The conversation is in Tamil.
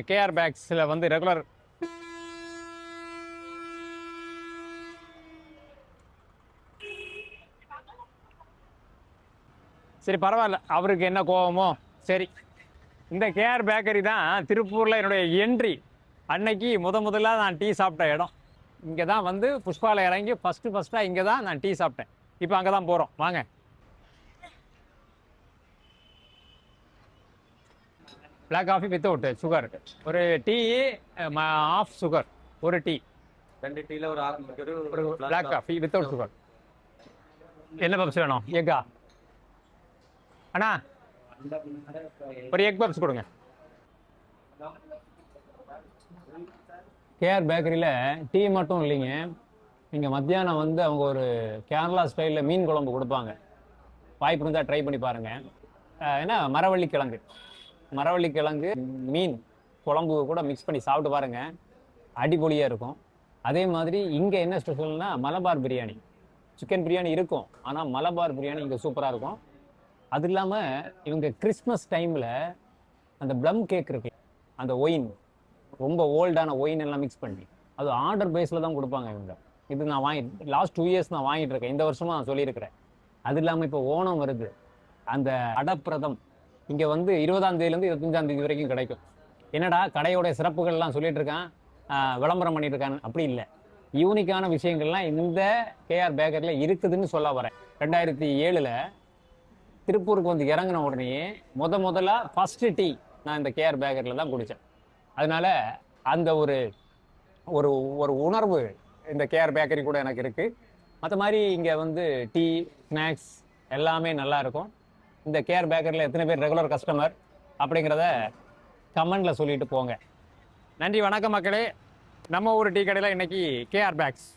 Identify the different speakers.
Speaker 1: கேஆர் பேக்ஸில் வந்து ரெகுலர். சரி பரவாயில்ல, அவருக்கு என்ன கோபமோ. சரி, இந்த கேஆர் பேக்கரி தான் திருப்பூரில் என்னுடைய என்ட்ரி. அன்னைக்கு முதல்ல நான் டீ சாப்பிட்ட இடம் இங்கே தான். வந்து புஷ்பாவில் இறங்கி ஃபஸ்ட்டாக இங்கே தான் நான் டீ சாப்பிட்டேன். இப்போ அங்கே தான் போகிறோம், வாங்க. பிளாக் காஃபி வித்தவுட் சுகர், ஒரு டீ ஆஃப் சுகர், ஒரு டீ.
Speaker 2: 2 டீல ஒரு
Speaker 1: ஒரு பிளாக் காஃபி வித்தவுட் சுகர். என்ன பப்ஸ் வேணும்? எக்கா அண்ணா, ஒரு எக் பப்ஸ் கொடுங்க. கேஆர் பேக்கரியில் டீ மட்டும் இல்லைங்க, இங்கே மத்தியானம் வந்து அவங்க ஒரு கேரளா ஸ்டைலில் மீன் குழம்பு கொடுப்பாங்க. வாய்ப்பு இருந்தால் ட்ரை பண்ணி பாருங்கள். ஏன்னா மரவள்ளி கிழங்கு மீன் குழம்பு கூட மிக்ஸ் பண்ணி சாப்பிட்டு பாருங்கள், அடிப்பொலியாக இருக்கும். அதே மாதிரி இங்கே என்ன ஸ்பெஷல்னா மலபார் பிரியாணி. சிக்கன் பிரியாணி இருக்கும், ஆனால் மலபார் பிரியாணி இங்கே சூப்பராக இருக்கும். அது இல்லாமல் இவங்க கிறிஸ்மஸ் டைமில் அந்த ப்ளம் கேக் இருக்கு, அந்த ஒயின், ரொம்ப ஓல்டான ஒயின் எல்லாம் மிக்ஸ் பண்ணி அது ஆர்டர் பேஸில் தான் கொடுப்பாங்க இவங்க. இது நான் லாஸ்ட் 2 இயர்ஸ் நான் வாங்கிட்டு இருக்கேன், இந்த வருஷமாக நான் சொல்லியிருக்கிறேன். அது இல்லாமல் இப்போ ஓணம் வருது, அந்த அடப்பிரதம் இங்கே வந்து 20ஆம் தேதியிலேருந்து 25ஆம் தேதி வரைக்கும் கிடைக்கும். என்னடா கடையோடைய சிறப்புகள்லாம் சொல்லிட்டு இருக்கான், விளம்பரம் பண்ணிட்டு இருக்காங்க, அப்படி இல்லை. யூனிக்கான விஷயங்கள்லாம் இந்த கேஆர் பேக்கரியில் இருக்குதுன்னு சொல்ல வரேன். 2007 திருப்பூருக்கு வந்து இறங்கின உடனே முதல்ல ஃபஸ்ட்டு டீ நான் இந்த கேஆர் பேக்கரியில் தான் குடித்தேன். அதனால அந்த ஒரு ஒரு ஒரு உணர்வு இந்த கேஆர் பேக்கரி கூட எனக்கு இருக்குது. மற்ற மாதிரி இங்கே வந்து டீ ஸ்நாக்ஸ் எல்லாமே நல்லா இருக்கும். இந்த கேஆர் பேக்கரியில் எத்தனை பேர் ரெகுலர் கஸ்டமர் அப்படிங்கிறத கமெண்டில் சொல்லிட்டு போங்க. நன்றி, வணக்கம் மக்களே. நம்ம ஒரு டீ கடையில் இன்னைக்கு கேஆர் பேக்ஸ்.